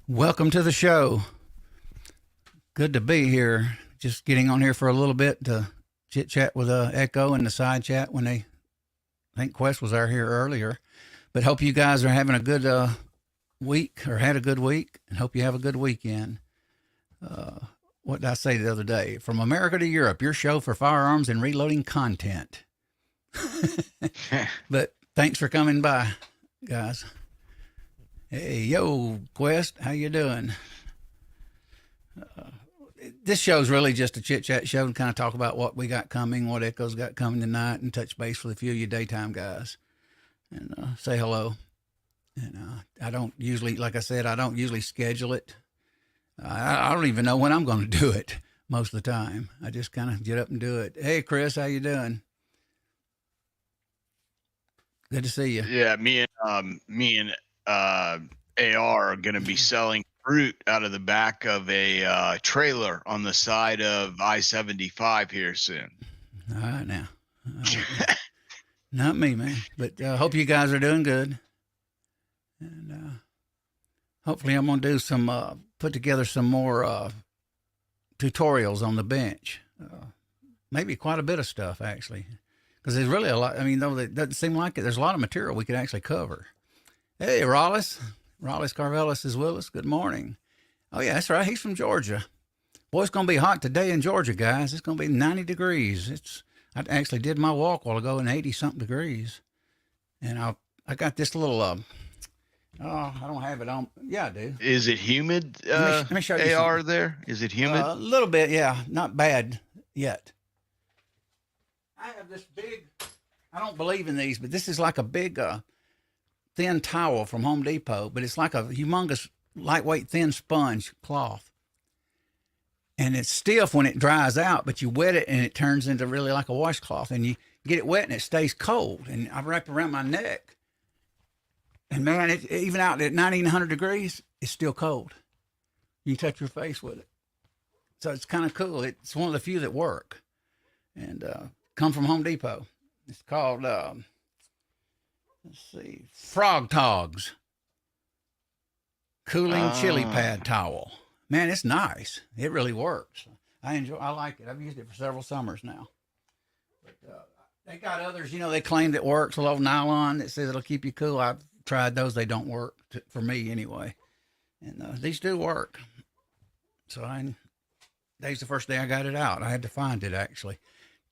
Welcome to the show. Good to be here. Just getting on here for a little bit to chit chat with Echo in the side chat when I think Quest was out here earlier. But hope you guys are having a good week or had a good week, and hope you have a good weekend. What did I say the other day? From America to Europe, your show for firearms and reloading content. But thanks for coming by, guys. Hey, yo, Quest, how you doing? This show's really just a chit-chat show and kind of talk about what we got coming, what Echo's got coming tonight, and touch base with a few of you daytime guys. And say hello. And I don't usually, like I said, I don't usually schedule it. I don't even know when I'm going to do it most of the time. I just kind of get up and do it. Hey, Chris, how you doing? Good to see you. Yeah, me and AR are going to be selling fruit out of the back of a trailer on the side of I-75 here soon. All right, now. Not me, man. But hope you guys are doing good. And hopefully I'm going to do some, put together some more tutorials on the bench. Maybe quite a bit of stuff, actually. Because there's really a lot. I mean, though it doesn't seem like it, there's a lot of material we could actually cover. Hey, Rollis Carvelis is with us. Good morning. Oh, yeah, that's right. He's from Georgia. Boy, it's going to be hot today in Georgia, guys. It's going to be 90 degrees. I actually did my walk a while ago in 80-something degrees. And I got this little, I don't have it on. Yeah, I do. Is it humid, let me show you AR something. there? Is it humid? A little bit, yeah. Not bad yet. I have this big, I don't believe in these, but this is like a big, thin towel from Home Depot, but it's like a humongous, lightweight, thin sponge cloth. And it's stiff when it dries out, but you wet it and it turns into really like a washcloth. And you get it wet and it stays cold. And I wrap it around my neck. And man, even out at 100 degrees, it's still cold. You can touch your face with it. So it's kind of cool. It's one of the few that work. And come from Home Depot. It's called, let's see, Frog Togs Cooling Chili Pad Towel. Man, it's nice. It really works. I like it. I've used it for several summers now. But they got others, they claim that works, a little nylon that says it'll keep you cool. I've tried those. They don't work for me anyway. And these do work. So today's the first day I got it out. I had to find it, actually.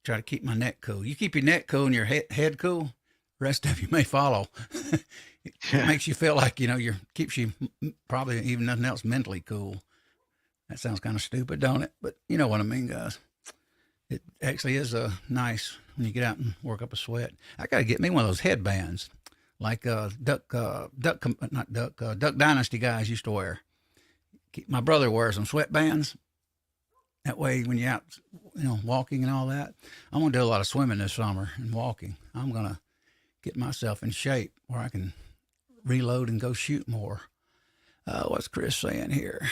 Try to keep my neck cool. You keep your neck cool and your head cool, the rest of you may follow. It makes you feel like, keeps you probably even nothing else mentally cool. That sounds kind of stupid, don't it? But you know what I mean, guys. It actually is nice when you get out and work up a sweat. I got to get me one of those headbands like Duck Dynasty guys used to wear. My brother wears some sweatbands. That way, when you're out, walking and all that, I'm going to do a lot of swimming this summer and walking. I'm going to get myself in shape where I can reload and go shoot more. What's Chris saying here?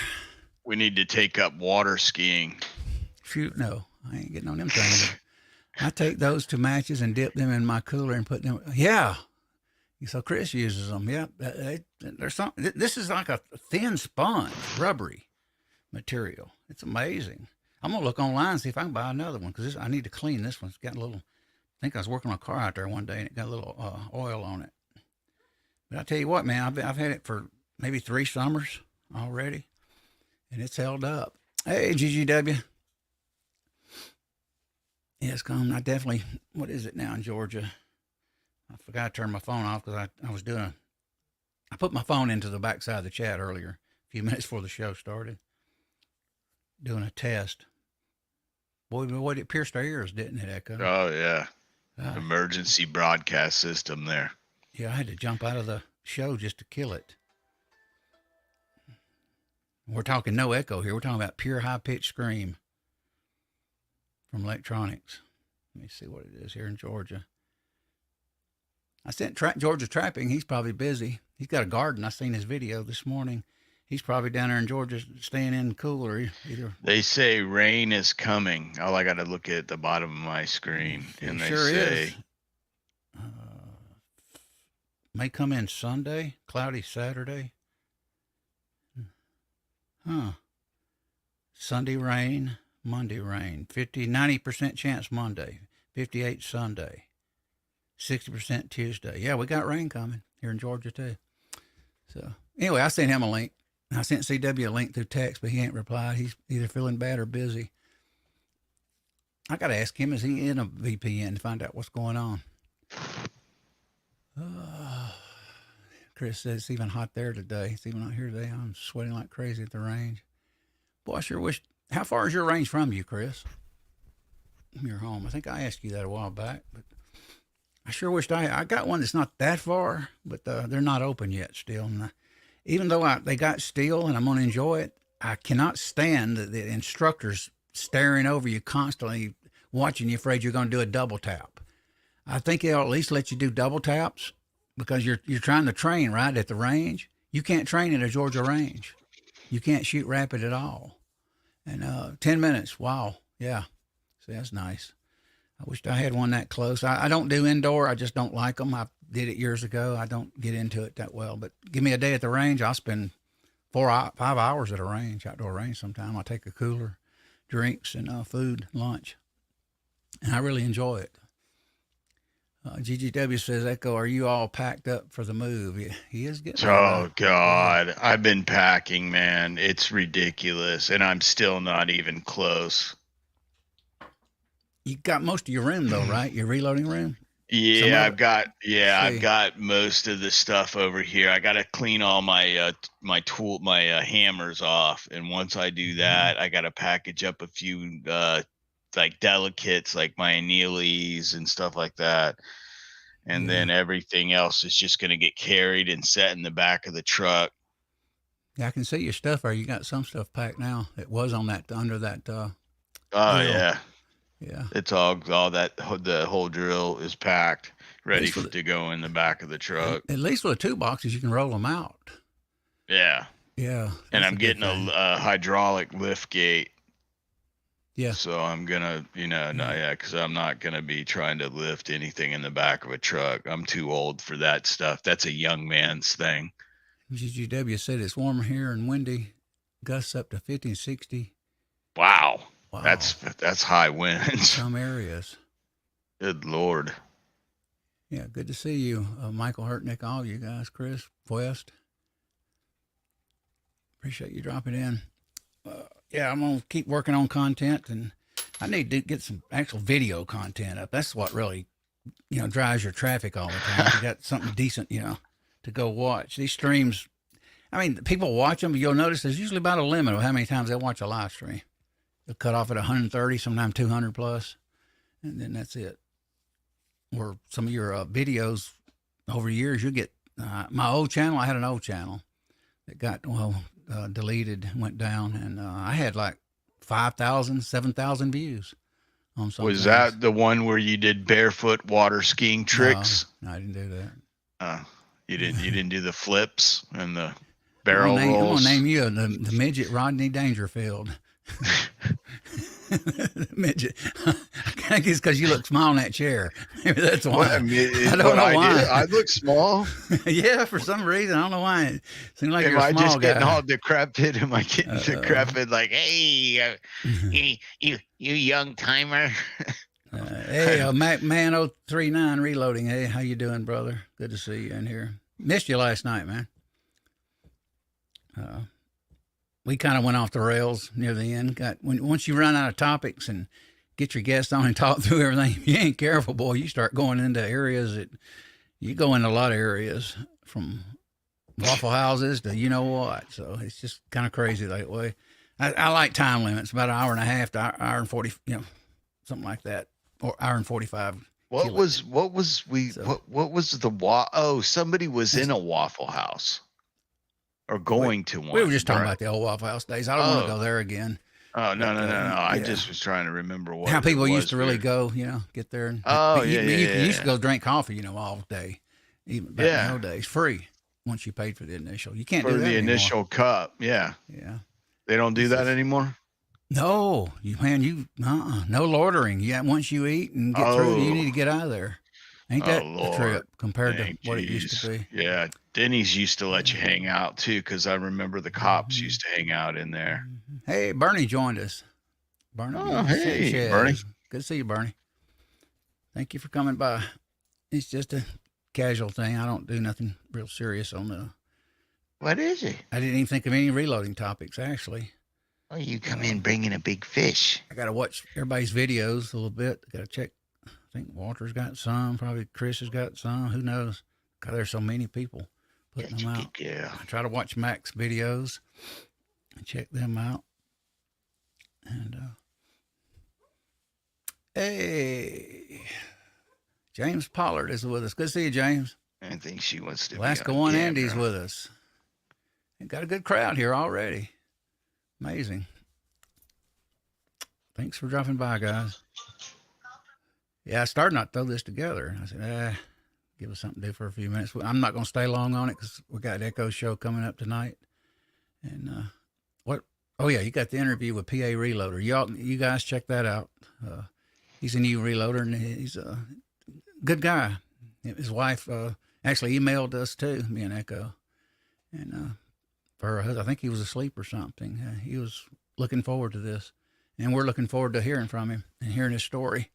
We need to take up water skiing. Shoot, no. I ain't getting on them things. I take those to matches and dip them in my cooler and put them. Yeah. So Chris uses them. Yeah. There's something. This is like a thin sponge, rubbery material. It's amazing. I'm going to look online and see if I can buy another one because I need to clean this one. It's got a little, I think I was working on a car out there one day and it got a little oil on it. But I tell you what, man, I've had it for maybe 3 summers already and it's held up. Hey, GGW. Yeah, it's gone. I definitely, what is it now in Georgia? I forgot to turn my phone off because I was I put my phone into the backside of the chat earlier, a few minutes before the show started. Doing a test. Boy, it pierced our ears, didn't it, Echo? Oh, yeah. Emergency broadcast system there. Yeah, I had to jump out of the show just to kill it. We're talking no echo here. We're talking about pure high-pitched scream from electronics. Let me see what it is here in Georgia. I sent Georgia Trapping. He's probably busy. He's got a garden. I seen his video this morning. He's probably down there in Georgia staying in cooler. Either. They say rain is coming. All I got to look at the bottom of my screen. And they say. May come in Sunday, cloudy Saturday. Huh. Sunday rain, Monday rain. 90% chance Monday, 58 Sunday, 60% Tuesday. Yeah, we got rain coming here in Georgia too. So anyway, I sent him a link. I sent CW a link through text, but he ain't replied. He's either feeling bad or busy. I got to ask him, is he in a VPN to find out what's going on? Chris says it's even hot there today. It's even out here today. I'm sweating like crazy at the range. Boy, I sure wish. How far is your range from you, Chris? Your home. I think I asked you that a while back, but I sure wished I got one that's not that far, but they're not open yet still. And even though they got steel and I'm going to enjoy it, I cannot stand the instructors staring over you constantly, watching you, afraid you're going to do a double tap. I think they'll at least let you do double taps because you're trying to train right at the range. You can't train at a Georgia range. You can't shoot rapid at all. And 10 minutes, wow, yeah. See, that's nice. I wished I had one that close. I don't do indoor. I just don't like them. I did it years ago. I don't get into it that well. But give me a day at the range, I'll spend 5 hours at a range, outdoor range sometime. I'll take a cooler, drinks, and food, lunch. And I really enjoy it. GGW says, Echo, are you all packed up for the move? He is getting Oh, God. I've been packing, man. It's ridiculous. And I'm still not even close. You got most of your room, though, right? Your reloading room? Yeah, I've got most of the stuff over here. I got to clean all my hammers off, and once I do that, I got to package up a few like delicates, like my annealies and stuff like that, and then everything else is just going to get carried and set in the back of the truck. Yeah, I can see your stuff there. You got some stuff packed now. It was on that under that. Oh drill. Yeah, it's all that the whole drill is packed, ready to go in the back of the truck. At least with the 2 boxes, you can roll them out. Yeah. And I'm getting a hydraulic lift gate. Yeah. So I'm gonna, because I'm not gonna be trying to lift anything in the back of a truck. I'm too old for that stuff. That's a young man's thing. GGW said it's warmer here and windy, gusts up to 50 and 60. Wow. That's high winds. Some areas. Good Lord. Yeah, good to see you, Michael Hurtnick, all you guys, Chris West. Appreciate you dropping in. Yeah, I'm gonna keep working on content, and I need to get some actual video content up. That's what really, drives your traffic all the time. You got something decent, to go watch. These streams, I mean, people watch them, but you'll notice there's usually about a limit of how many times they watch a live stream. They'll cut off at 130, sometimes 200 plus, and then that's it. Or some of your videos over the years, you get my old channel. I had an old channel that got deleted, went down, and I had like 5,000, 7,000 views on some. Was that the one where you did barefoot water skiing tricks? No, I didn't do that. You didn't do the flips and the barrel rolls. I'm gonna name you the midget Rodney Dangerfield. Midget. I guess because you look small in that chair. Maybe that's why. Well, I don't know why. I look small. Yeah, for some reason. I don't know why. It seems like you're a small guy. Am I just getting all decrepit? Am I getting decrepit? Like, hey, you young timer. Hey, MacMan039 reloading. Hey, how you doing, brother? Good to see you in here. Missed you last night, man. We kind of went off the rails near the end. Once you run out of topics and get your guests on and talk through everything, if you ain't careful, boy, you start going into areas that you go into a lot of areas, from Waffle Houses to what. So it's just kind of crazy that way. I like time limits, about an hour and a half to hour and 40, something like that, or hour and 45. What was somebody was in a Waffle House. Or going to one. We were just talking about the old Waffle House days. I don't want to go there again. Oh, no. I just was trying to remember how people used to really go, get there. And, you used to go drink coffee, all day. Even back in those days, free once you paid for the initial. You can't do that for the initial cup. Yeah. Yeah. They don't do that anymore? No, no loitering. Yeah, once you eat and get through, you need to get out of there. Ain't Oh that a Lord. trip compared to Thank what it used to jeez. be? Yeah. Denny's used to let you hang out too, because I remember the cops Hmm. used to hang out in there. Hey, Bernie joined us. Oh, Bernie hey, Bernie. Sanchez. Good to see you, Bernie. Thank you for coming by. It's just a casual thing. I don't do nothing real serious on the. What is it? I didn't even think of any reloading topics, actually. Oh, you come Uh, in bringing a big fish. I got to watch everybody's videos a little bit. Got to check. I think Walter's got some. Probably Chris has got some. Who knows? God, there's so many people putting Such them a out. good girl. I try to watch Mac's videos and check them out. And hey, James Pollard is with us. Good to see you, James. I think she wants to Alaska be on One camera. Andy's with us. Got a good crowd here already. Amazing. Thanks for dropping by, guys. Yeah, I started not to throw this together. I said, give us something to do for a few minutes. I'm not going to stay long on it because we got Echo's show coming up tonight. And what? Oh yeah, you got the interview with PA Reloader. You guys check that out. He's a new reloader and he's a good guy. His wife actually emailed us too, me and Echo, and for her husband, I think he was asleep or something. He was looking forward to this, and we're looking forward to hearing from him and hearing his story.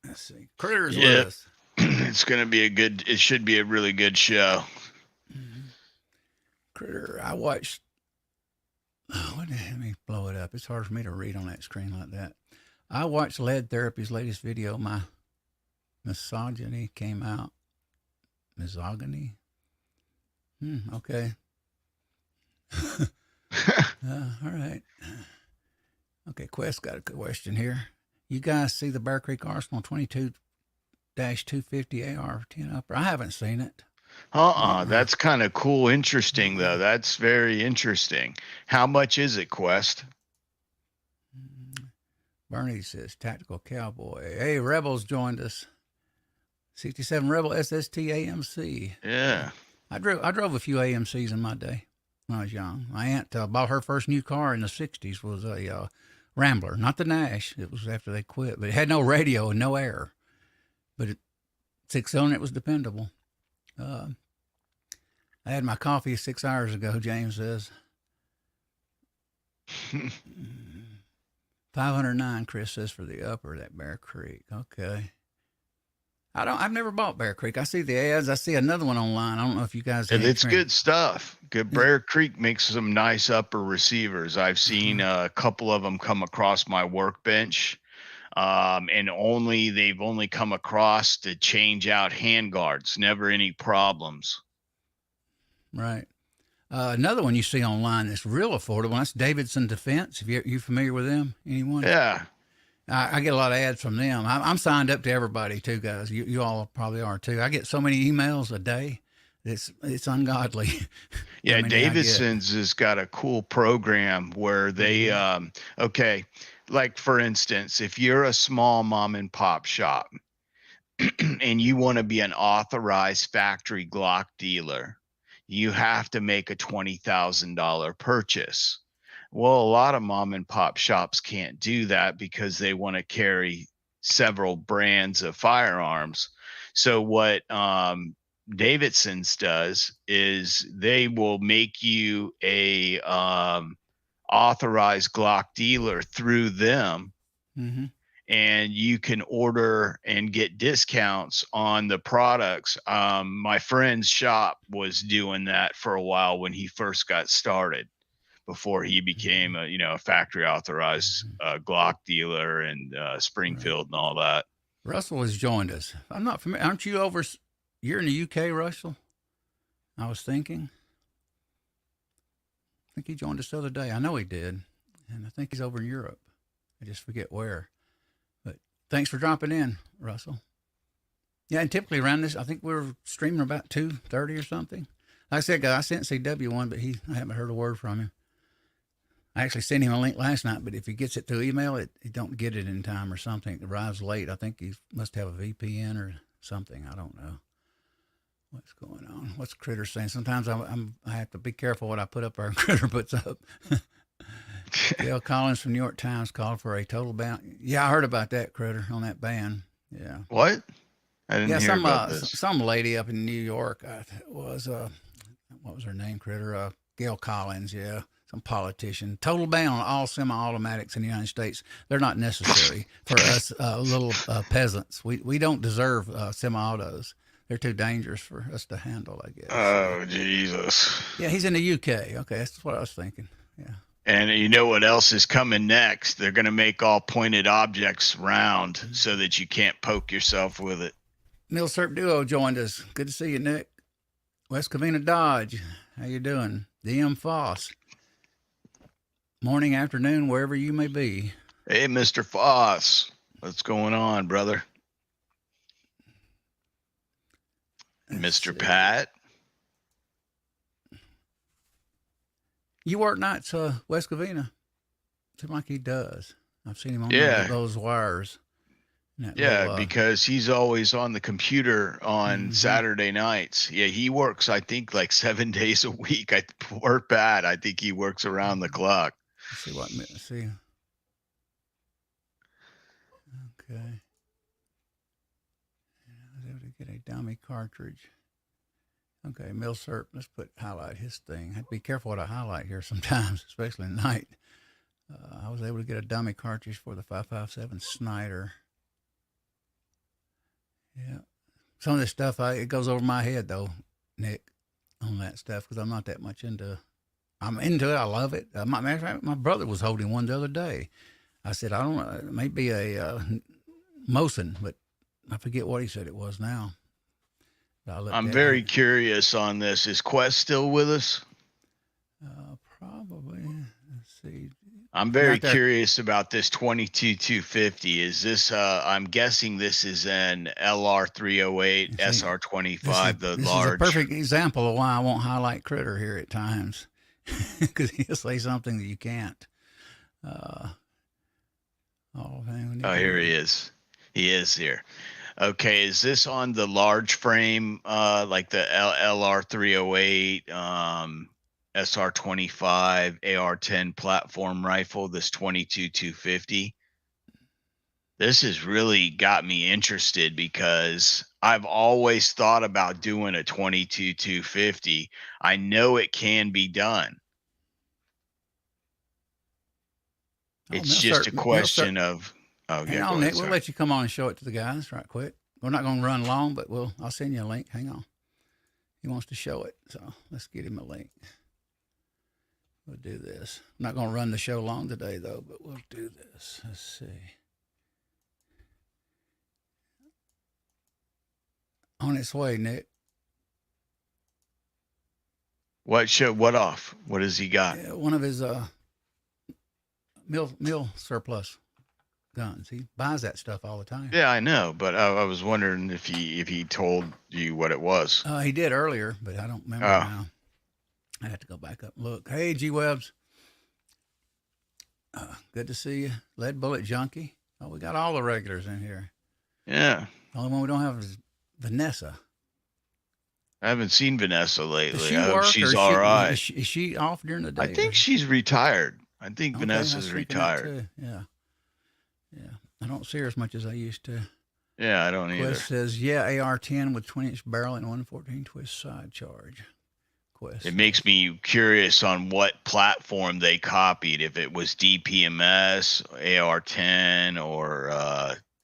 Let's see, Critter's with us. It's gonna be it should be a really good show. Critter, I watched. Let me blow it up. It's hard for me to read on that screen like that. I watched Lead Therapy's latest video. My misogyny came out. Misogyny? Okay. All right. Okay, Quest got a question here. You guys see the Bear Creek Arsenal 22-250 AR-10 upper? I haven't seen it. That's kind of cool. Interesting, though. That's very interesting. How much is it, Quest? Bernie says, Tactical Cowboy. Hey, Rebels joined us. 67 Rebel SST AMC. Yeah. I drove a few AMCs in my day when I was young. My aunt bought her first new car in the 60s was a Rambler, not the Nash. It was after they quit, but it had no radio and no air. But 6-cylinder, it was dependable. I had my coffee 6 hours ago, James says. 509, Chris says, for the upper, that Bear Creek. Okay. I've never bought Bear Creek. I see the ads. I see another one online. I don't know if you guys have. It's good stuff. Bear Creek makes some nice upper receivers. I've seen a couple of them come across my workbench. And they've only come across to change out handguards, never any problems. Right. Another one you see online that's real affordable. That's Davidson Defense. You familiar with them? Anyone? Yeah. I get a lot of ads from them. I'm signed up to everybody too, guys. You all probably are too. I get so many emails a day. It's ungodly. Yeah, Davidson's has got a cool program where they okay, like for instance, if you're a small mom and pop shop and you want to be an authorized factory Glock dealer, you have to make a $20,000 purchase. Well, a lot of mom and pop shops can't do that because they want to carry several brands of firearms. So what Davidson's does is they will make you a authorized Glock dealer through them. Mm-hmm. And you can order and get discounts on the products. My friend's shop was doing that for a while when he first got started, before he became a factory authorized Glock dealer and Springfield and all that. Russell has joined us. I'm not familiar. Aren't you over? You're in the UK, Russell? I was thinking. I think he joined us the other day. I know he did. And I think he's over in Europe. I just forget where. But thanks for dropping in, Russell. Yeah, and typically around this, I think we're streaming about 2:30 or something. Like I said, guys, I sent CW one, but I haven't heard a word from him. I actually sent him a link last night, but if he gets it through email, he don't get it in time or something. It arrives late. I think he must have a VPN or something. I don't know what's going on. What's Critter saying? Sometimes I have to be careful what I put up there. Critter puts up. Gail Collins from New York Times called for a total ban. Yeah, I heard about that, Critter, on that ban. Yeah. What? I didn't Yeah, hear about this. some lady up in New York was what was her name, Critter? Gail Collins. Yeah, some politician. Total ban on all semi-automatics in the United States. They're not necessary for us little peasants. We don't deserve semi-autos. They're too dangerous for us to handle, I guess. Oh, Jesus. Yeah, he's in the UK. Okay, that's what I was thinking. Yeah. And you know what else is coming next? They're going to make all pointed objects round so that you can't poke yourself with it. Milsurp Duo joined us. Good to see you, Nick. West Covina Dodge. How you doing? DM Foss. Morning, afternoon, wherever you may be. Hey, Mr. Foss. What's going on, brother? Mr. Pat. You work nights, West Covina? Seems like he does. I've seen him on those wires. Because he's always on the computer on Saturday nights. Yeah, he works, I think, like 7 days a week. Poor Pat. I think he works around the clock. Let's see. Okay. I was able to get a dummy cartridge. Okay, Milsurp. Let's highlight his thing. I have to be careful what I highlight here sometimes, especially at night. I was able to get a dummy cartridge for the 557 Snyder. Yeah. Some of this stuff, it goes over my head, though, Nick, on that stuff, because I'm not that much into I'm into it. I love it. My brother was holding one the other day. I said, I don't know, it may be a Mosin, but I forget what he said it was now. I'm very curious on this. Is Quest still with us? Probably. Let's see. I'm very curious about this 22250. Is this, I'm guessing this is an LR308 SR25, the large. This is a perfect example of why I won't highlight Critter here at times. Because he'll say something that you can't. Here he is. He is here. Okay, is this on the large frame, like the LR308, SR25, AR10 platform rifle, this 22250? This has really got me interested because I've always thought about doing a 22250. I know it can be done. It's just a question of. Oh, hang on, Nick. We'll let you come on and show it to the guys right quick. We're not going to run long, but I'll send you a link. Hang on. He wants to show it, so let's get him a link. We'll do this. I'm not going to run the show long today, though, but we'll do this. Let's see. On its way, Nick. What off? What has he got? Yeah, one of his mill surplus guns. He buys that stuff all the time. Yeah, I know, but I was wondering if he told you what it was. He did earlier, but I don't remember now. I have to go back up and look. Hey, G-Webs. Good to see you. Lead Bullet Junkie. Oh, we got all the regulars in here. Yeah. The only one we don't have is Vanessa. I haven't seen Vanessa lately. Does she work, she's all right. Is she off during the day? I think she's retired. I think Vanessa's retired. Yeah. I don't see her as much as I used to. Yeah, I don't either. Quest says, AR-10 with 20-inch barrel and 114 twist side charge. Quest. It makes me curious on what platform they copied. If it was DPMS, AR-10, or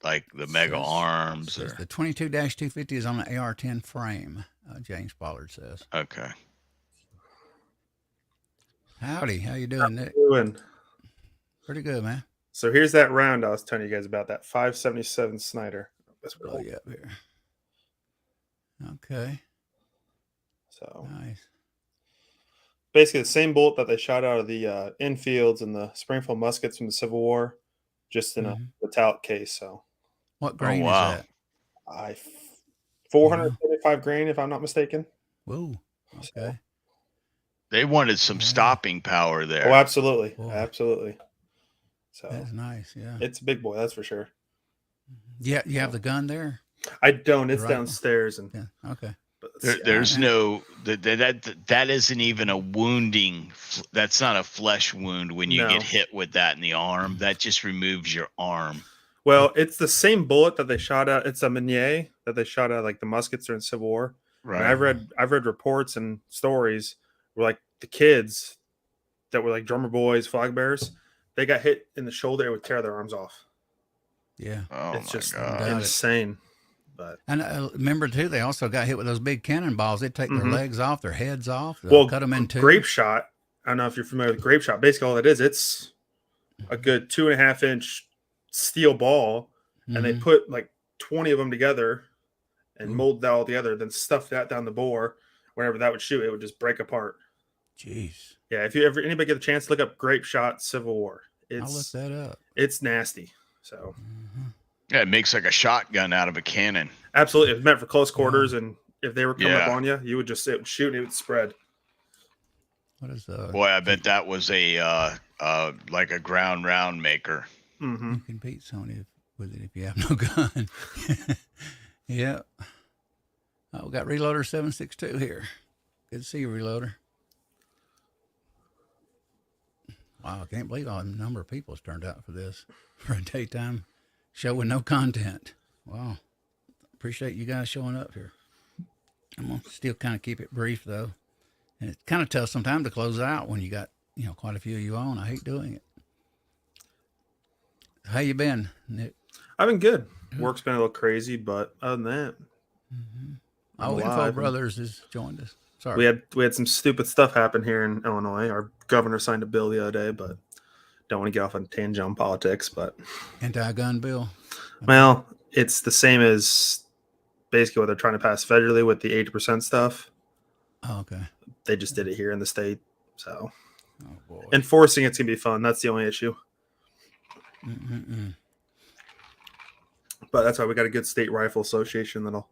like the Mega Arms. Or... The 22-250 is on the AR-10 frame, James Pollard says. Okay. Howdy. How you doing, Nick? Pretty good, man. So here's that round I was telling you guys about, that 577 Snyder. Let's blow you up here. Okay. So nice. Basically the same bolt that they shot out of the Enfields and the Springfield muskets from the Civil War, just in a metallic case. So what grain is that? 475 grain, if I'm not mistaken. Whoa. Okay. So, they wanted some stopping power there. Oh, absolutely. Whoa. Absolutely. So that's nice. Yeah. It's a big boy, that's for sure. Yeah. You have the gun there? I don't. It's downstairs. And okay. But There's no that isn't even a wounding. That's not a flesh wound when you get hit with that in the arm. That just removes your arm. Well, it's the same bullet that they shot at. It's a Meunier that they shot at like the muskets during Civil War. Right. And I've read reports and stories where like the kids that were like drummer boys, flag bearers, they got hit in the shoulder, it would tear their arms off. Yeah. Oh, it's just God. insane. But and remember too, they also got hit with those big cannonballs. They'd take their legs off, their heads off, cut them in two. Grape shot. I don't know if you're familiar with grape shot. Basically, all it is, it's a good 2.5-inch steel ball, and they put like 20 of them together and mold that all together, then stuff that down the bore. Whenever that would shoot, it would just break apart. Jeez. Yeah, if you ever anybody get a chance to look up grape shot Civil War, I'll look that up. It's nasty. So yeah, it makes like a shotgun out of a cannon. Absolutely, it's meant for close quarters, and if they were coming up on you, you would just shoot and it would spread. What is boy? I bet that was a like a ground round maker. Mm-hmm. You can beat Sony with it if you have no gun. Yeah. Oh, we got Reloader 762 here. Good to see you, Reloader. Wow, I can't believe all the number of people has turned out for this, for a daytime show with no content. Wow. Appreciate you guys showing up here. I'm going to still kind of keep it brief, though. And it's kind of tough sometimes to close out when you got, quite a few of you on. I hate doing it. How you been, Nick? I've been good. Work's been a little crazy, but other than that, Info Brothers has joined us. Sorry, we had some stupid stuff happen here in Illinois. Our governor signed a bill the other day, but don't want to get off on a tangent on politics. But anti-gun bill. Well, it's the same as basically what they're trying to pass federally with the 80% stuff. Oh, okay. They just did it here in the state, so enforcing it's gonna be fun. That's the only issue. But that's why we got a good state rifle association that'll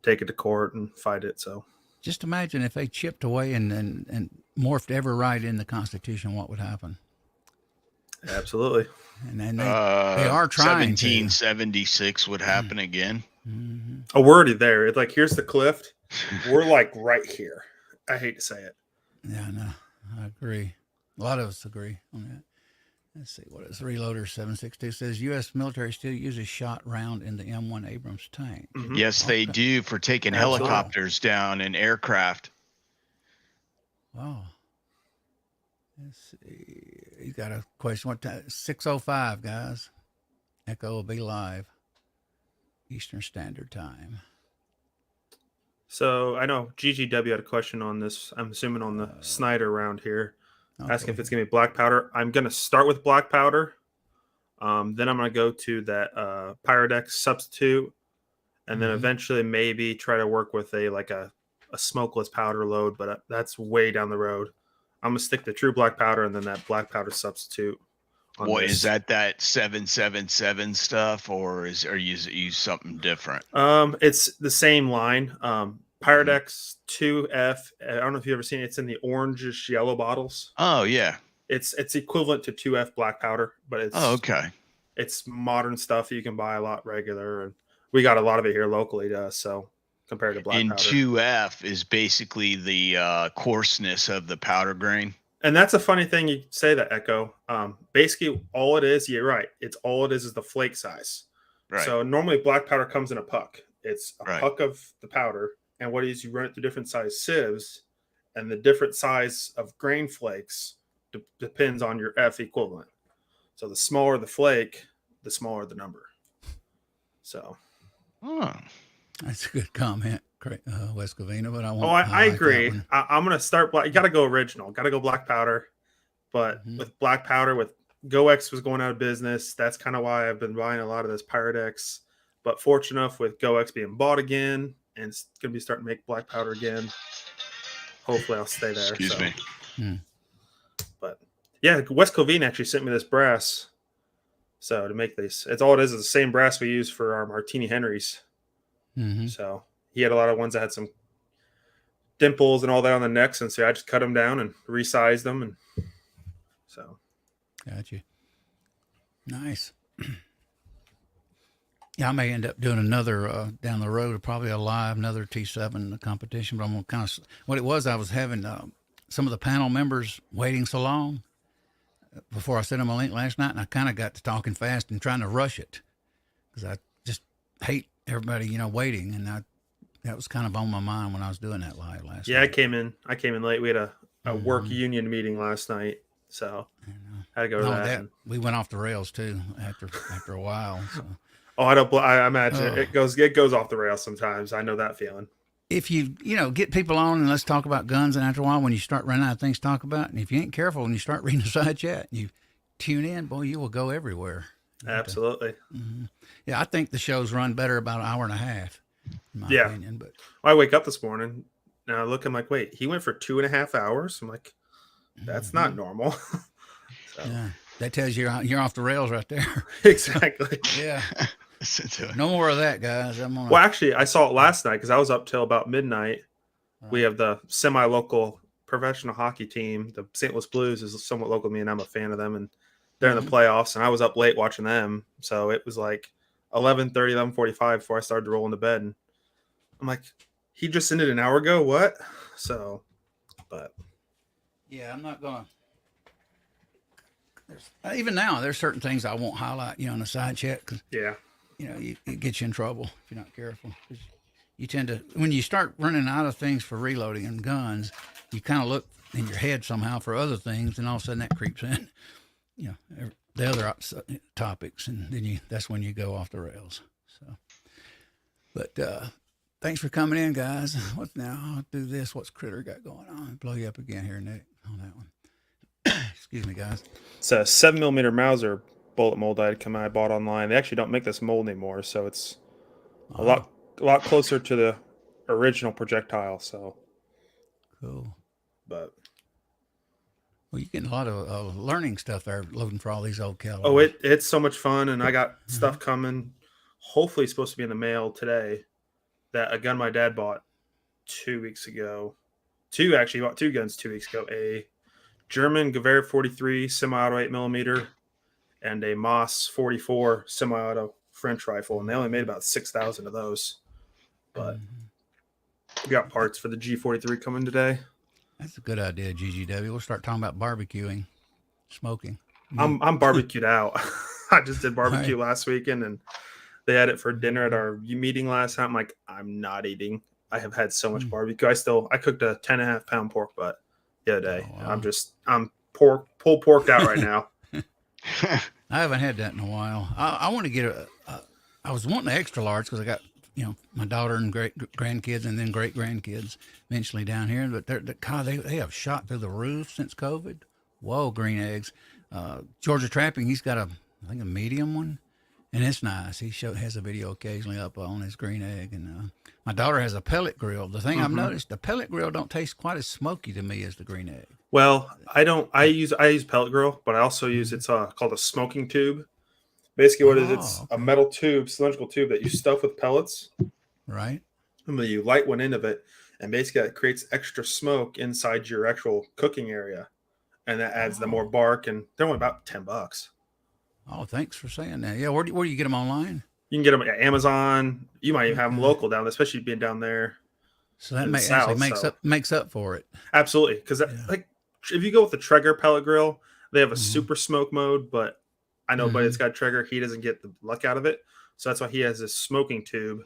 take it to court and fight it. So just imagine if they chipped away and morphed every right in the Constitution, what would happen? Absolutely. And then they are trying. 1776 would happen again. Oh, we're already there. It's like, here's the cliff. We're like right here. I hate to say it. Yeah, no, I agree. A lot of us agree on that. Let's see, what is Reloader 762 says? U.S. military still uses shot round in the M1 Abrams tank. Yes, they do for taking helicopters down and aircraft. Wow. Let's see. You got a question. What time? 6:05, guys. Echo will be live. Eastern Standard Time. So I know GGW had a question on this. I'm assuming on the Snyder round here. Okay. Asking if it's going to be black powder. I'm going to start with black powder. Then I'm going to go to that Pyrodex substitute. And then eventually maybe try to work with a smokeless powder load. But that's way down the road. I'm going to stick to true black powder and then that black powder substitute. What is that 777 stuff, or are you use something different? It's the same line. Pyrodex 2F. I don't know if you've ever seen it. It's in the orangish yellow bottles. Oh yeah. It's equivalent to 2F black powder, but it's okay. It's modern stuff you can buy a lot regular, and we got a lot of it here locally to us. So compared to black powder, 2F is basically the coarseness of the powder grain. And that's a funny thing you say that, Echo. Basically, all it is, you're right. It's all it is the flake size. Right. So normally black powder comes in a puck. It's a puck of the powder. And what it is, you run it through different size sieves, and the different size of grain flakes depends on your F equivalent. So the smaller the flake, the smaller the number. So. That's a good comment, West Covina, but I won't. I agree. I'm going to start black. You got to go original. Got to go black powder. But with black powder, with GoX was going out of business. That's kind of why I've been buying a lot of this Pyrodex. But fortunate enough with GoX being bought again, and it's going to be starting to make black powder again. Hopefully I'll stay there. Excuse me. But yeah, West Covina actually sent me this brass. So to make these, it's all it is the same brass we use for our Martini Henrys. So he had a lot of ones that had some dimples and all that on the necks, and so I just cut them down and resized them, and so. Got you. Nice. Yeah, I may end up doing another down the road, probably another T7 competition. But I'm gonna kind of what it was. I was having some of the panel members waiting so long before I sent them a link last night, and I kind of got to talking fast and trying to rush it because I just hate everybody, waiting, and that was kind of on my mind when I was doing that live last night. I came in late. We had a work union meeting last night, so I had to go to that. We went off the rails too after a while. So. Oh, I imagine it goes off the rails sometimes. I know that feeling. If you get people on and let's talk about guns, and after a while, when you start running out of things to talk about, and if you ain't careful and you start reading the side chat, and you tune in, boy, you will go everywhere. Absolutely. Yeah, I think the shows run better about an hour and a half. In my opinion, but I wake up this morning and I look. I'm like, wait, he went for 2.5 hours. I'm like, that's not normal. So. Yeah, that tells you you're off the rails right there. Exactly. Yeah. No more of that, guys. Well, actually, I saw it last night because I was up till about midnight. Right. We have the semi-local professional hockey team. The St. Louis Blues is somewhat local to me, and I'm a fan of them. And they're in the playoffs, and I was up late watching them. So it was like 11:30, 11:45 before I started to roll into bed. And I'm like, he just ended an hour ago? What? So, but. Yeah, I'm not going to. Even now, there's certain things I won't highlight, in the side chat because it gets you in trouble if you're not careful. You tend to, when you start running out of things for reloading and guns, you kind of look in your head somehow for other things, and all of a sudden that creeps in, the other topics, and then that's when you go off the rails. So, but thanks for coming in, guys. What now? I'll do this. What's Critter got going on? Blow you up again here, Nick, on that one. Excuse me, guys. It's a 7mm Mauser bullet mold I bought online. They actually don't make this mold anymore, so it's a lot closer to the original projectile. So cool. But you're getting a lot of learning stuff there, loading for all these old calibers. Oh, it's so much fun, and I got stuff coming. Hopefully, it's supposed to be in the mail today. That a gun my dad bought 2 weeks ago. He bought 2 guns 2 weeks ago. A German Gewehr 43 semi-auto 8mm and a Moss 44 semi-auto French rifle, and they only made about 6,000 of those. But we got parts for the G43 coming today. That's a good idea, GGW. We'll start talking about barbecuing, smoking. I'm barbecued out. I just did barbecue last weekend, and they had it for dinner at our meeting last night. I'm like, I'm not eating. I have had so much barbecue. I cooked a 10.5 pound pork butt the other day. Oh, wow. I'm pulled porked out right now. I haven't had that in a while. I want to get I was wanting an extra large because I got my daughter and great grandkids and then great grandkids eventually down here. But they have shot through the roof since COVID. Whoa, green eggs. Georgia Trapping, he's got I think a medium one, and it's nice. He has a video occasionally up on his green egg. And my daughter has a pellet grill. The thing I've noticed, the pellet grill don't taste quite as smoky to me as the green egg. Well, I don't. I use pellet grill, but I also use it's called a smoking tube. Basically, what it is, it's a metal tube, cylindrical tube that you stuff with pellets. Right. And then you light one end of it, and basically it creates extra smoke inside your actual cooking area, and that adds the more bark. And they're only about $10. Oh, thanks for saying that. Yeah, where do you get them online? You can get them at Amazon. You might even have them local down there, especially being down there. So that makes up for it. Absolutely, because like if you go with the Traeger pellet grill, they have a super smoke mode, but I know, but it's got Traeger. He doesn't get the luck out of it, so that's why he has this smoking tube,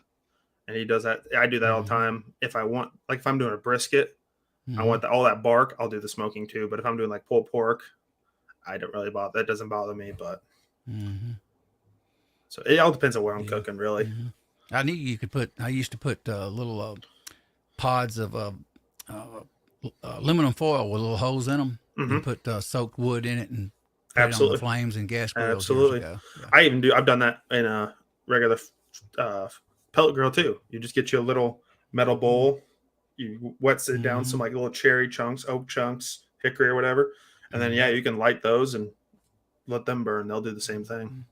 and he does that. I do that all the time. If I want, like, if I'm doing a brisket, I want all that bark. I'll do the smoking tube. But if I'm doing like pulled pork, I don't really bother. That doesn't bother me. But so it all depends on where I'm cooking, really. I knew you could put. I used to put little pods of aluminum foil with little holes in them, and put soaked wood in it and. Absolutely, on the flames and gas grills. Absolutely, I've done that in a regular pellet grill too. You just get you a little metal bowl, you wet it down some like little cherry chunks, oak chunks, hickory or whatever, and then you can light those and let them burn. They'll do the same thing.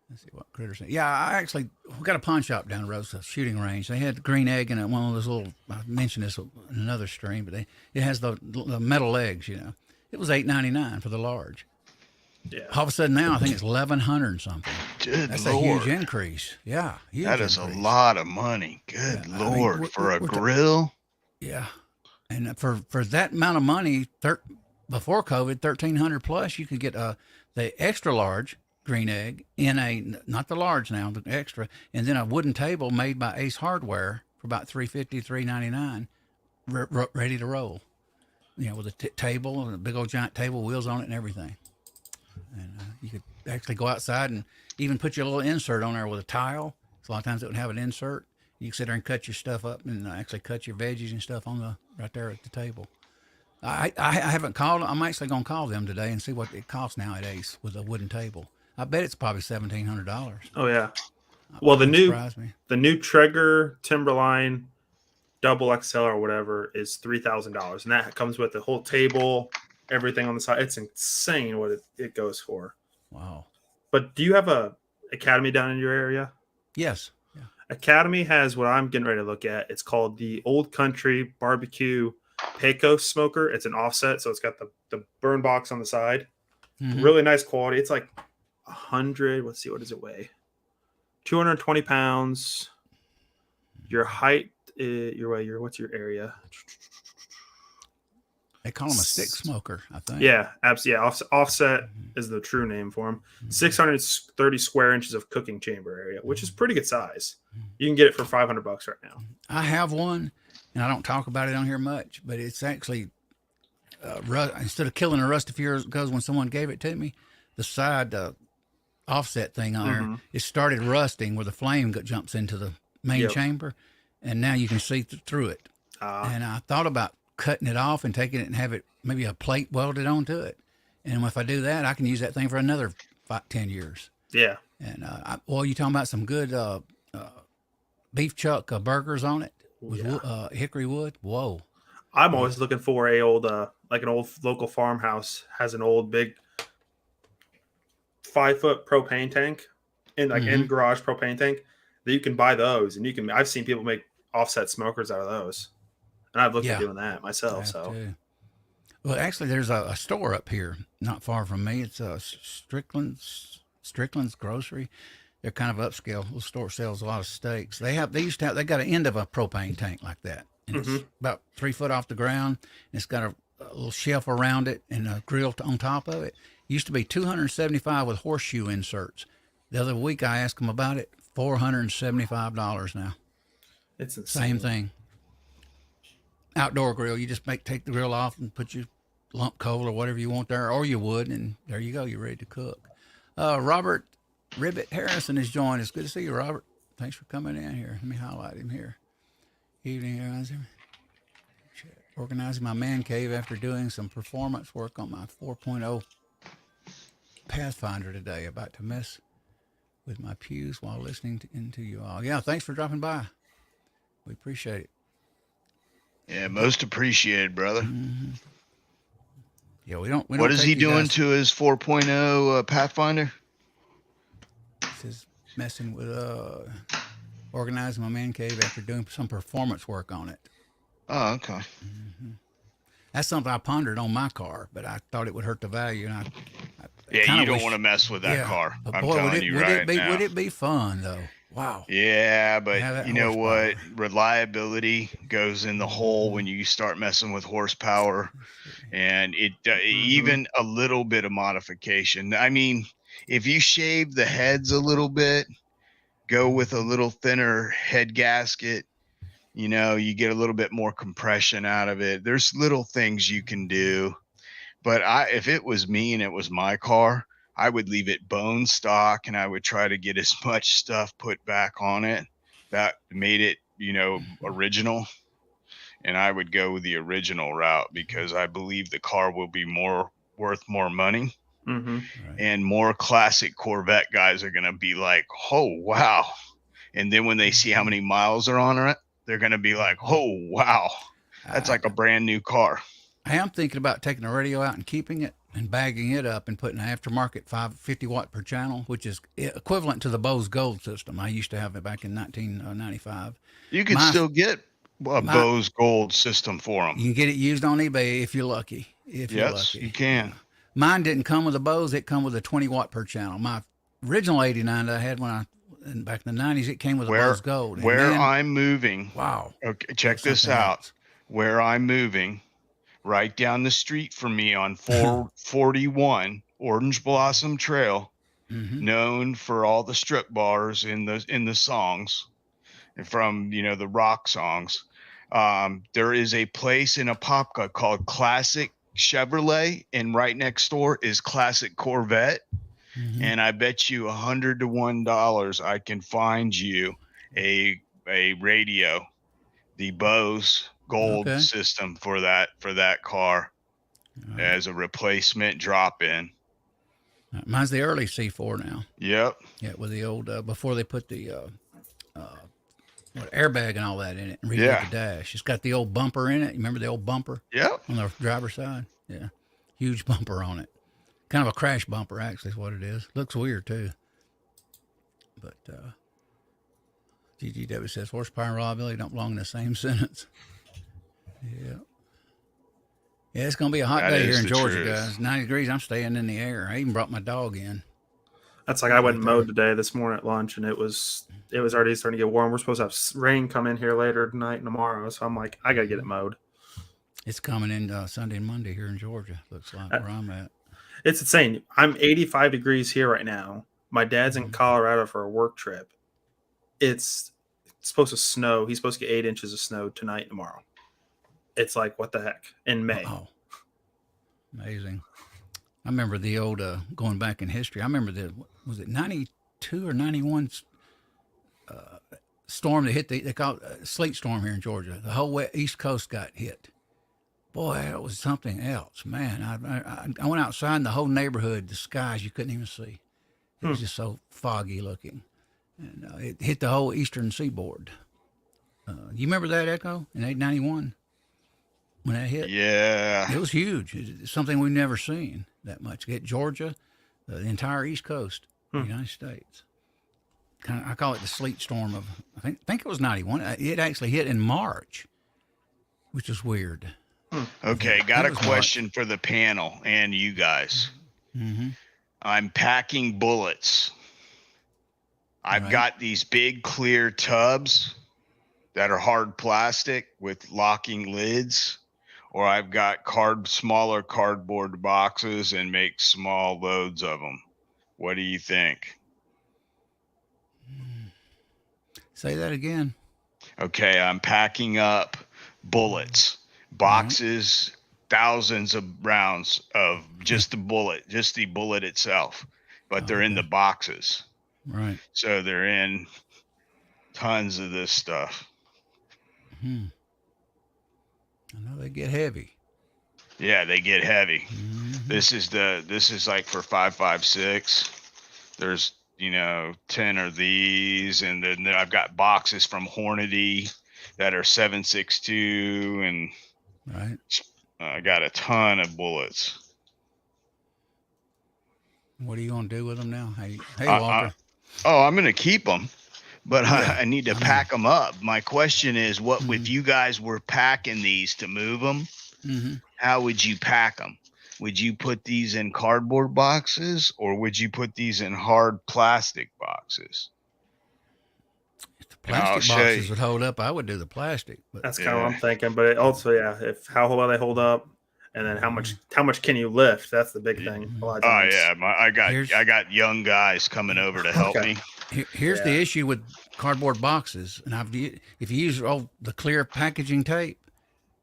Let's see what Critter's saying. Yeah, we got a pawn shop down the road, a shooting range. They had green egg in it. One of those little. I mentioned this in another stream, but it has the metal legs. It was $8.99 for the large. Yeah. All of a sudden now, I think it's 1,100 something. Good That's Lord. a huge increase. Yeah, huge that is increase. a lot of money. Good Yeah, I mean, Lord, for a grill. Yeah, and for that amount of money, before COVID, 1,300 plus, you could get the extra large green egg in not the large now, the extra, and then a wooden table made by Ace Hardware for about $350, $399, ready to roll. With a table and a big old giant table, wheels on it, and everything. And you could actually go outside and even put your little insert on there with a tile. So a lot of times it would have an insert. You can sit there and cut your stuff up and actually cut your veggies and stuff right there at the table. I haven't called. I'm actually going to call them today and see what it costs now at Ace with a wooden table. I bet it's probably $1,700. Oh yeah. Well, the new Traeger Timberline double XL or whatever is $3,000, and that comes with the whole table, everything on the side. It's insane what it goes for. Wow. But do you have a Academy down in your area? Yes. Yeah. Academy has what I'm getting ready to look at. It's called the Old Country Barbecue Pecos Smoker. It's an offset, so it's got the burn box on the side. Mm-hmm. Really nice quality. It's like 100. Let's see, what does it weigh? 220 pounds. Your height, what's your area? They call them a stick smoker, I think. Yeah, absolutely. Yeah, offset is the true name for them. 630 square inches of cooking chamber area, which is pretty good size. You can get it for $500 right now. I have one, and I don't talk about it on here much, but it's actually instead of killing a rust a few years ago when someone gave it to me, the side offset thing on there, it started rusting where the flame jumps into the main chamber, and now you can see through it. And I thought about cutting it off and taking it and have it maybe a plate welded onto it. And if I do that, I can use that thing for another 10 years. Yeah. And you talking about some good beef chuck burgers on it with hickory wood? Whoa. I'm always looking for an old local farmhouse has an old big 5-foot propane tank in garage propane tank that you can buy those, and I've seen people make offset smokers out of those. And I've looked at doing that myself. Too. Well, actually, there's a store up here not far from me. It's Strickland's Grocery. They're kind of upscale. The store sells a lot of steaks. They got an end of a propane tank like that, and it's about 3 foot off the ground. And it's got a little shelf around it and a grill on top of it. It used to be $275 with horseshoe inserts. The other week I asked them about it. $475 now. It's insane. Same thing. Outdoor grill. You just take the grill off and put your lump coal or whatever you want there, or you would, and there you go. You're ready to cook. Robert Ribbit Harrison has joined us. Good to see you, Robert. Thanks for coming in here. Let me highlight him here. Evening, organizing my man cave after doing some performance work on my 4.0 Pathfinder today. About to mess with my pews while listening to you all. Yeah, thanks for dropping by. We appreciate it. Yeah, most appreciated, brother. Mm-hmm. Yeah, we don't. What is he doing to his 4.0 Pathfinder? This is messing with organizing my man cave after doing some performance work on it. Oh, okay. Mm-hmm. That's something I pondered on my car, but I thought it would hurt the value, and you don't want to mess with that car. I'm telling you right now. Would it be fun though? Wow. Yeah, but you know what? Reliability goes in the hole when you start messing with horsepower, and even a little bit of modification. I mean, if you shave the heads a little bit, go with a little thinner head gasket, you get a little bit more compression out of it. There's little things you can do. But if it was me and it was my car, I would leave it bone stock, and I would try to get as much stuff put back on it that made it, original. And I would go the original route because I believe the car will be worth more money. Mm-hmm. And more classic Corvette guys are going to be like, oh, wow. And then when they see how many miles are on it, they're going to be like, oh, wow. That's like a brand new car. I am thinking about taking the radio out and keeping it and bagging it up and putting an aftermarket 50 watt per channel, which is equivalent to the Bose Gold system. I used to have it back in 1995. You can still get a Bose Gold system for them. You can get it used on eBay if you're lucky. Yes, you can. Mine didn't come with the Bose. It come with a 20 watt per channel. My original 89 that I had back in the 90s, it came with a Bose Gold. And where I'm moving. Wow. Okay, check this out. Else. Where I'm moving, right down the street from me on 441 Orange Blossom Trail, known for all the strip bars in the songs, from the rock songs. There is a place in Apopka called Classic Chevrolet, and right next door is Classic Corvette. And I bet you $100 to $1 I can find you a radio, the Bose Gold system for that car as a replacement drop-in. Mine's the early C4 now. Yep. Yeah, with the old before they put the airbag and all that in it and redid the dash. It's got the old bumper in it. You remember the old bumper? Yep. On the driver's side. Yeah, huge bumper on it. Kind of a crash bumper, actually, is what it is. Looks weird too. But GGW says horsepower and reliability don't belong in the same sentence. Yeah. Yeah, it's going to be a hot day here in Georgia, guys. 90 degrees. I'm staying in the air. I even brought my dog in. That's like I went and mowed today this morning at lunch, and it was already starting to get warm. We're supposed to have rain come in here later tonight and tomorrow, so I'm like, I got to get it mowed. It's coming in Sunday and Monday here in Georgia, looks like, where I'm at. It's insane. I'm 85 degrees here right now. My dad's in Colorado for a work trip. It's supposed to snow. He's supposed to get 8 inches of snow tonight and tomorrow. It's like, what the heck? In May. Oh, amazing. I remember the old, going back in history, I remember was it 92 or 91 storm that hit they call it a sleet storm here in Georgia. The whole East Coast got hit. Boy, that was something else, man. I went outside and the whole neighborhood, the skies, you couldn't even see. It was just so foggy looking. And it hit the whole eastern seaboard. You remember that, Echo, in 891? When that hit? Yeah. It was huge. It's something we've never seen that much. It hit Georgia, the entire East Coast of the United States. I call it the sleet storm of, I think it was 91. It actually hit in March, which is weird. Okay, got a question for the panel and you guys. I'm packing bullets. I've got these big clear tubs that are hard plastic with locking lids, or I've got smaller cardboard boxes and make small loads of them. What do you think? Say that again. Okay, I'm packing up bullets, boxes, thousands of rounds of just the bullet itself, but they're in the boxes. Right. So they're in tons of this stuff. I know they get heavy. Yeah, they get heavy. This is like for 5.56. There's 10 of these, and then I've got boxes from Hornady that are 7.62, and I got a ton of bullets. What are you gonna do with them now? Hey, Walter. I'm gonna keep them, but I need to pack them up. My question is, what if you guys were packing these to move them? How would you pack them? Would you put these in cardboard boxes, or would you put these in hard plastic boxes? If the plastic boxes would hold up, I would do the plastic. But that's kind of what I'm thinking. But also, if how well they hold up, and then how much can you lift? That's the big thing. A lot of times. I got young guys coming over to help me. Here's the issue with cardboard boxes, and if you use the clear packaging tape,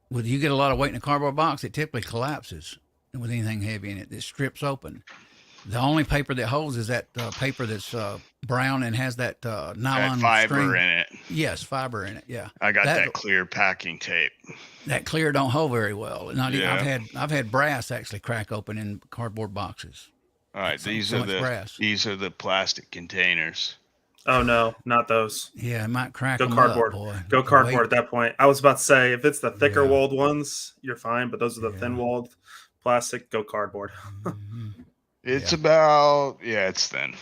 when you get a lot of weight in a cardboard box, it typically collapses. With anything heavy in it, it strips open. The only paper that holds is that paper that's brown and has that nylon fiber string in it. Yes, fiber in it. Yeah, I got that clear packing tape. That clear don't hold very well. I've had brass actually crack open in cardboard boxes. All right, these are the plastic containers. Oh no, not those. Yeah, it might crack. Go cardboard. Up, boy. Go cardboard at that point. I was about to say, if it's the thicker walled ones, you're fine, but those are the thin walled plastic. Go cardboard. It's about it's thin.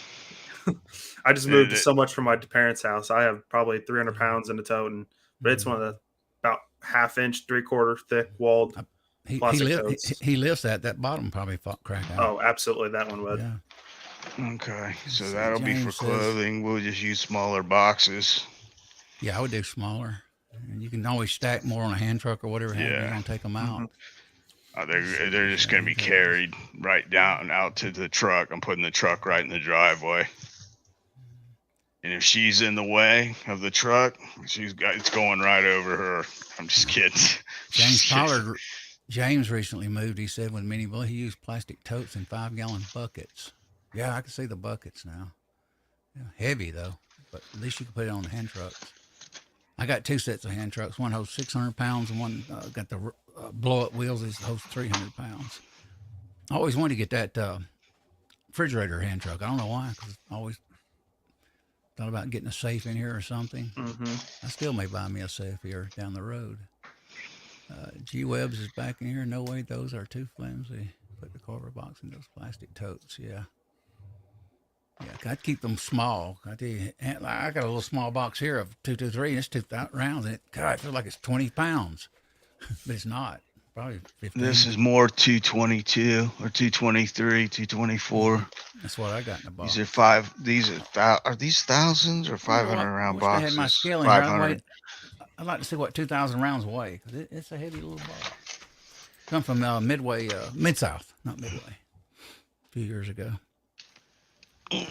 I just moved so much from my parents' house. I have probably 300 pounds in the tote, but it's one of the about 1/2 inch, 3/4 thick walled he plastic he, totes. he lifts that bottom probably crack out. Oh, absolutely, that one would. Yeah. Okay, so See, that'll be for James says- clothing. We'll just use smaller boxes. Yeah, I would do smaller. And you can always stack more on a hand truck or whatever. Yeah. You're gonna take them out. They're just gonna be carried right down out to the truck. I'm putting the truck right in the driveway. And if she's in the way of the truck, it's going right over her. I'm just kidding. James Pollard, James recently moved. He said with Mini Boy, he used plastic totes and 5-gallon buckets. Yeah, I can see the buckets now. Yeah, heavy though, but at least you can put it on the hand trucks. I got 2 sets of hand trucks. One holds 600 pounds, and one got the blow-up wheels. It holds 300 pounds. I always wanted to get that refrigerator hand truck. I don't know why, because I always thought about getting a safe in here or something. I still may buy me a safe here down the road. G-Webs is back in here. No way, those are too flimsy. Put the carver box in those plastic totes. Yeah. Yeah, I'd keep them small. I tell you, I got a little small box here of 223, and it's 2,000 rounds, and it feels like it's 20 pounds, but it's not. Probably 15. This is more 222 or 223, 224. That's what I got in the box. Are these thousands or 500 round boxes? I had my scale in here. I'd like to see what 2,000 rounds weigh, because it's a heavy little box. Come from Midway, Mid-South, not Midway, a few years ago. Is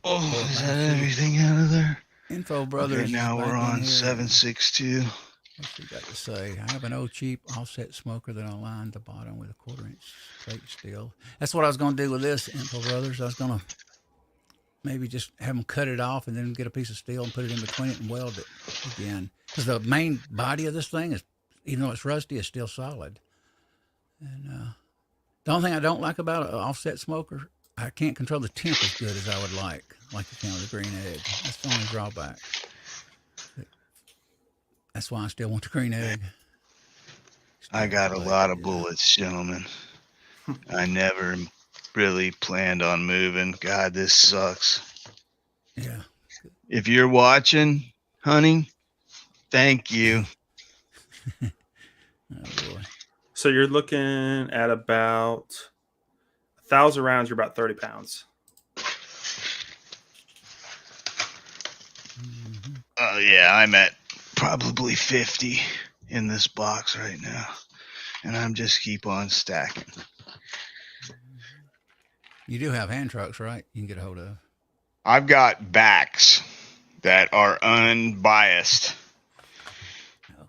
that everything out of there? Info Brothers. Okay, now we're on 762. What's he got to say? I have an old cheap offset smoker that I lined the bottom with a 1/4-inch straight steel. That's what I was going to do with this, Info Brothers. I was going to maybe just have them cut it off and then get a piece of steel and put it in between it and weld it again. Because the main body of this thing is, even though it's rusty, is still solid. And the only thing I don't like about an offset smoker, I can't control the temp as good as I would like you can with a green egg. That's the only drawback. That's why I still want the green egg. I got a lot of bullets, gentlemen. I never really planned on moving. God, this sucks. Yeah. If you're watching, honey, thank you. Oh, boy. So you're looking at about 1,000 rounds. You're about 30 pounds. Yeah, I'm at probably 50 in this box right now, and I'm just keep on stacking. You do have hand trucks, right? You can get a hold of. I've got backs that are unbiased.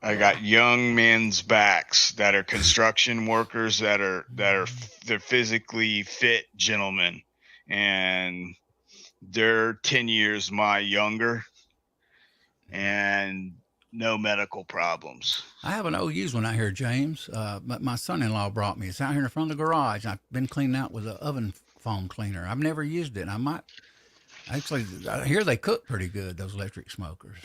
I got young men's backs that are construction workers they're physically fit gentlemen, and they're 10 years my younger and no medical problems. I have an old used one out here, James. But my son-in-law brought me. It's out here in the front of the garage. I've been cleaning out with an oven foam cleaner. I've never used it. I might actually. I hear they cook pretty good. Those electric smokers.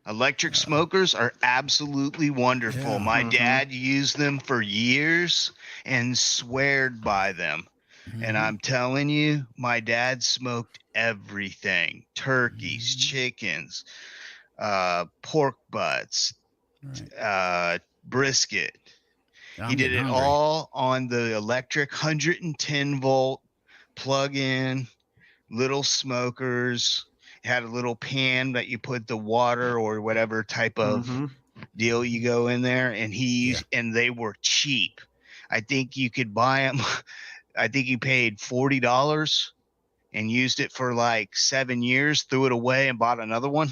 Electric smokers are absolutely wonderful. Yeah. My dad used them for years and sweared by them. And I'm telling you, my dad smoked everything: turkeys, chickens, pork butts, brisket. He did it all on the electric 110 volt plug-in little smokers. It had a little pan that you put the water or whatever type of deal you go in there, and and they were cheap. I think you could buy them. I think he paid $40 and used it for like 7 years, threw it away and bought another one.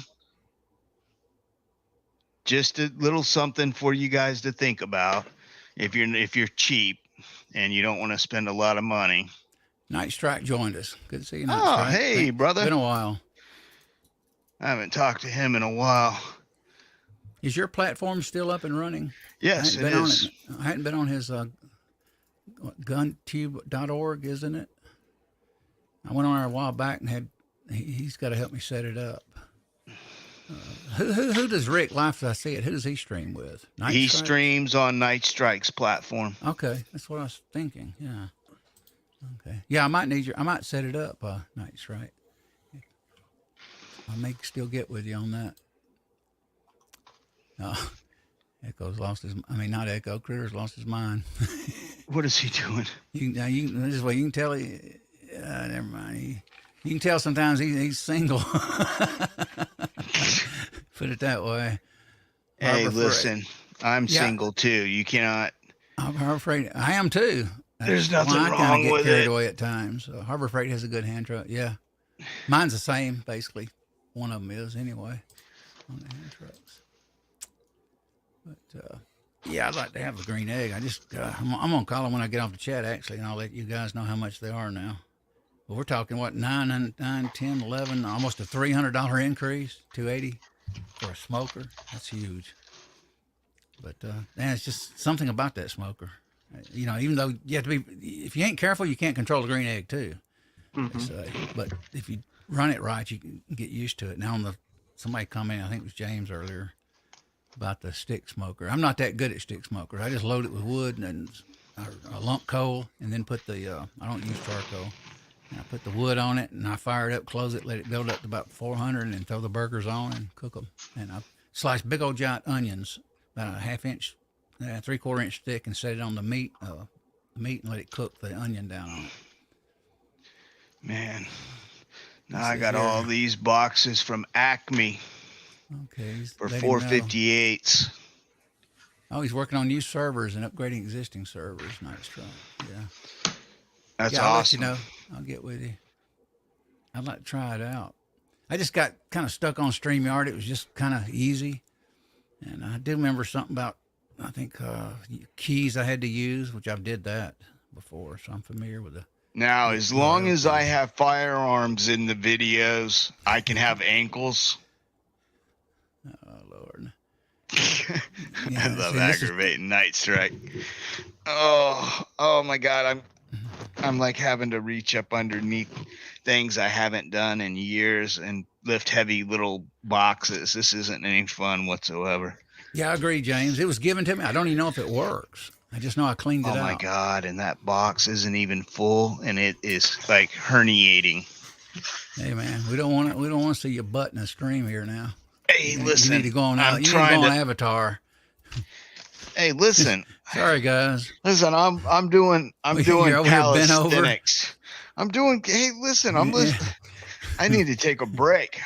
Just a little something for you guys to think about if you're cheap and you don't want to spend a lot of money. Night Strike joined us. Good to see you, Night Oh, Strike. hey, brother. Been a while. I haven't talked to him in a while. Is your platform still up and running? Yes, it is. I hadn't been on his guntube.org, isn't it? I went on there a while back and he's got to help me set it up. Who does Rick Life? I see it. Who does he stream with? He streams on Night Strike's platform. Okay, that's what I was thinking. Yeah. Okay. Yeah, I might set it up. Night Strike. I may still get with you on that. Echo's lost his. I mean, not Echo. Critter's lost his mind. What is he doing? This is what you can tell. Never mind. You can tell sometimes he's single. Put it that way. Hey, listen, I'm single too. You cannot. Harbor Freight. I am too. There's nothing I wrong get with carried it. away at times. Harbor Freight has a good hand truck. Yeah, mine's the same basically. One of them is anyway on the hand trucks. But yeah, I'd like to have the green egg. I'm gonna call them when I get off the chat actually, and I'll let you guys know how much they are now. But we're talking what 9, 10, 11, almost a $300 increase, $280 for a smoker. That's huge. But man, it's just something about that smoker. You know, even though you have to be, if you ain't careful, you can't control the green egg too. But if you run it right, you can get used to it. Now somebody commented, I think it was James earlier, about the stick smoker. I'm not that good at stick smokers. I just load it with wood and a lump coal, and then put the I don't use charcoal. And I put the wood on it, and I fire it up, close it, let it build up to about 400, and then throw the burgers on and cook them. And I slice big old giant onions, about a 1/2 inch, 3/4 inch thick, and set it on the meat, and let it cook the onion down on it. Man, now I got all these boxes from Acme. Okay. For 458s. Oh, he's working on new servers and upgrading existing servers. Nice try. Yeah. That's I'll awesome. let you know. I'll get with you. I'd like to try it out. I just got kind of stuck on StreamYard. It was just kind of easy. And I do remember something about, I think, keys I had to use, which I've did that before, so I'm familiar with it. Now, as long as I have firearms in the videos, I can have ankles. Oh, Lord. I love aggravating night strike. Oh my God. I'm like having to reach up underneath things I haven't done in years and lift heavy little boxes. This isn't any fun whatsoever. Yeah, I agree, James. It was given to me. I don't even know if it works. I just know I cleaned it out. Oh my God. And that box isn't even full, and it is like herniating. Hey man, we don't want to see your butt in a stream here now. Hey, listen. You need to go on out. You need to go on Avatar. Hey, listen. Sorry, guys. Listen, I'm doing calisthenics. Hey, listen, listening. I need to take a break.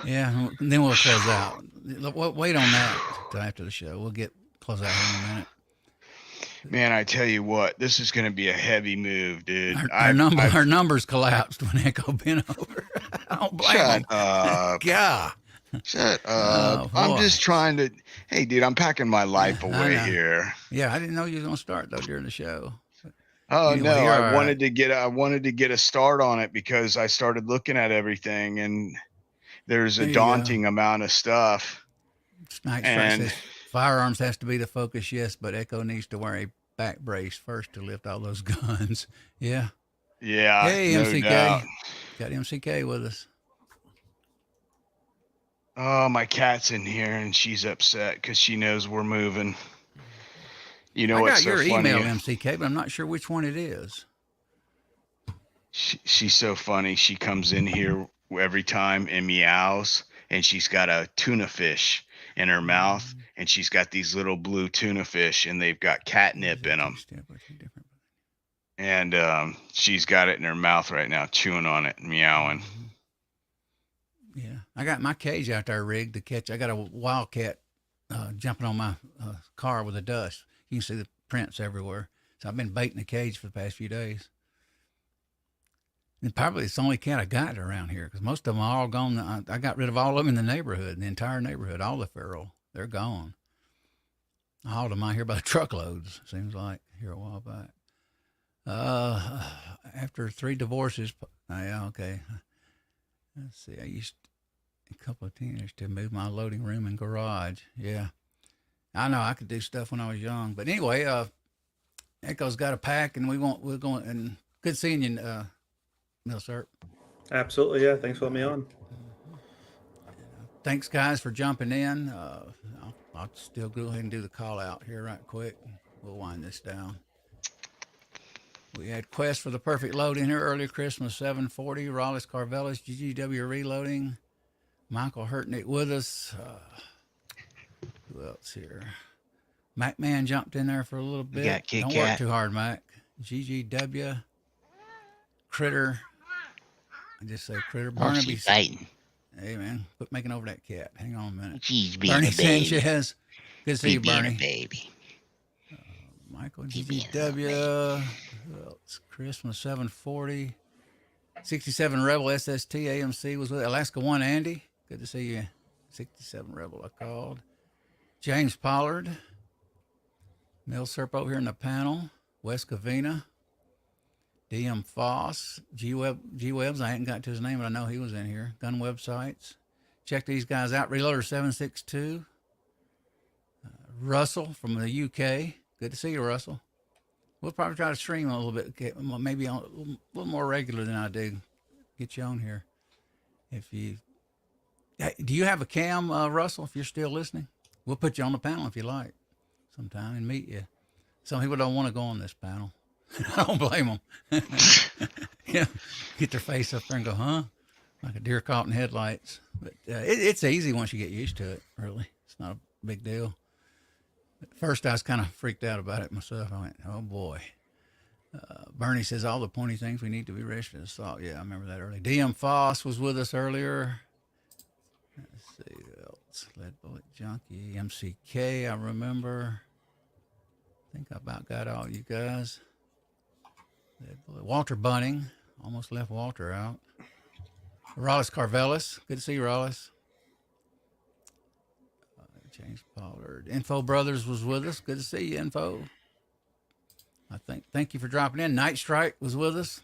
Yeah, and then we'll close out. Wait on that till after the show. We'll close out here in a minute. Man, I tell you what, this is going to be a heavy move, dude. Our numbers collapsed when Echo bent over. I don't blame him. Shut up. God. Shut up. I'm just trying to. Hey, dude, I'm packing my life away here. Yeah, I didn't know you were going to start though during the show. Oh anyway, no, I wanted to get a start on it because I started looking at everything, and there's a daunting amount of stuff. And firearms has to be the focus, yes, but Echo needs to wear a back brace first to lift all those guns. Yeah. Yeah. Hey, no MCK. Doubt. Got MCK with us. Oh, my cat's in here, and she's upset because she knows we're moving. You know what's so funny? I got your email, MCK, but I'm not sure which one it is. She's so funny. She comes in here every time and meows, and she's got a tuna fish in her mouth, and she's got these little blue tuna fish, and they've got catnip in them. And she's got it in her mouth right now, chewing on it, meowing. Yeah, I got my cage out there rigged to catch. I got a wildcat jumping on my car with the dust. You can see the prints everywhere. So I've been baiting the cage for the past few days. And probably it's the only cat I got around here because most of them are all gone. I got rid of all of them in the neighborhood, the entire neighborhood, all the feral. They're gone. I hauled them out here by truckloads, seems like, here a while back. After 3 divorces, yeah, okay. Let's see, I used a couple of teenagers to move my loading room and garage. Yeah. I know I could do stuff when I was young. But anyway, Echo's got a pack, and we're going, and good seeing you, Milsurp. Absolutely, yeah. Thanks for letting me on. Thanks, guys, for jumping in. I'll still go ahead and do the call out here right quick. We'll wind this down. We had Quest for the Perfect Load in here earlier, Christmas 740, Raleigh Carvelis, GGW Reloading, Michael Hurtnick with us. Who Who else here? Mac Man jumped in there for a little bit. got Kit Don't Kat. work too hard, Mac. GGW. Critter. I just say Critter. Oh, Barnaby. she's fighting. Hey, man. Quit making over that cat. Hang on a minute. She's being Bernie a baby. Sanchez. Good to see you, She's being Bernie. a baby. Michael She's being a little GGW. Who else? Chris from the 740. 67 Rebel SST AMC was with Alaska One Andy. Good to see you. 67 Rebel I called. James Pollard. Mill Serpo here in the panel. Wes Cavina. DM Foss. G-Webs. I hadn't got to his name, but I know he was in here. Gun Websites. Check these guys out. Reloader 762. Russell from the UK. Good to see you, Russell. We'll probably try to stream a little bit, maybe a little more regular than I do. Get you on here. If you, do you have a cam, Russell? If you're still listening, we'll put you on the panel if you like, sometime and meet you. Some people don't want to go on this panel. I don't blame them. Yeah, get their face up there and go, huh? Like a deer caught in headlights. But it's easy once you get used to it. Really, it's not a big deal. At first, I was kind of freaked out about it myself. I went, oh, boy. Bernie says all the pointy things we need to be registered as assault. Yeah, I remember that early. DM Foss was with us earlier. Let's see who else. Lead Bullet Junkie. MCK, I remember. I think I about got all you guys. Lead Bullet. Walter Bunning. Almost left Walter out. Rollis Carvelis. Good to see you, Rollis. James Pollard. Info Brothers was with us. Good to see you, Info. Thank you for dropping in. Night Strike was with us.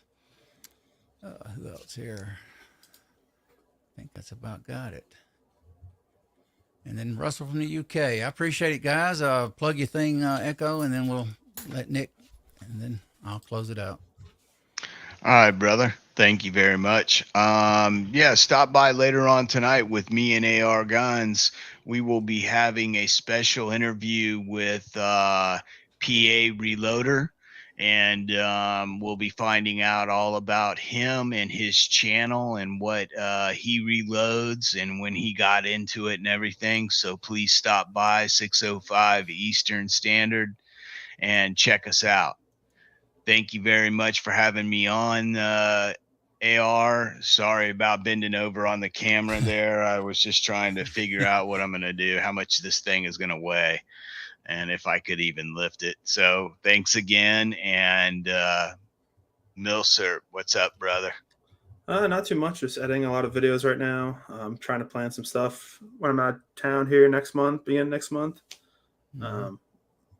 Who else here? I think that's about got it. And then Russell from the UK. I appreciate it, guys. Plug your thing, Echo, and then we'll let Nick, and then I'll close it out. All right, brother. Thank you very much. Yeah, stop by later on tonight with me and AR Guns. We will be having a special interview with PA Reloader, and we'll be finding out all about him and his channel and what he reloads and when he got into it and everything. So please stop by 6:05 Eastern Standard and check us out. Thank you very much for having me on, AR. Sorry about bending over on the camera there. I was just trying to figure out what I'm going to do, how much this thing is going to weigh, and if I could even lift it. So thanks again. And Milser, what's up, brother? Not too much. Just editing a lot of videos right now. I'm trying to plan some stuff when I'm out of town here next month, beginning next month. Going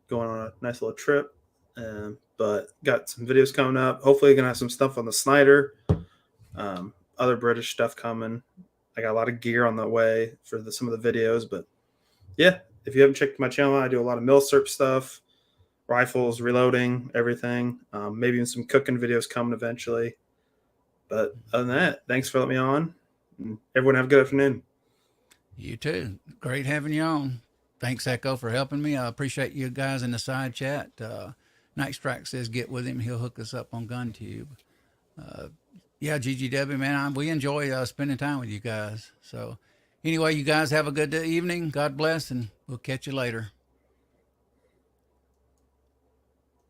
on a nice little trip. But got some videos coming up. Hopefully going to have some stuff on the Snyder. Other British stuff coming. I got a lot of gear on the way for some of the videos. But yeah, if you haven't checked my channel, I do a lot of milsurp stuff, rifles, reloading, everything. Maybe even some cooking videos coming eventually. But other than that, thanks for letting me on. And everyone have a good afternoon. You too. Great having you on. Thanks, Echo, for helping me. I appreciate you guys in the side chat. Night Strike says get with him. He'll hook us up on GunTube. Yeah, GGW, man, we enjoy spending time with you guys. So anyway, you guys have a good evening. God bless, and we'll catch you later.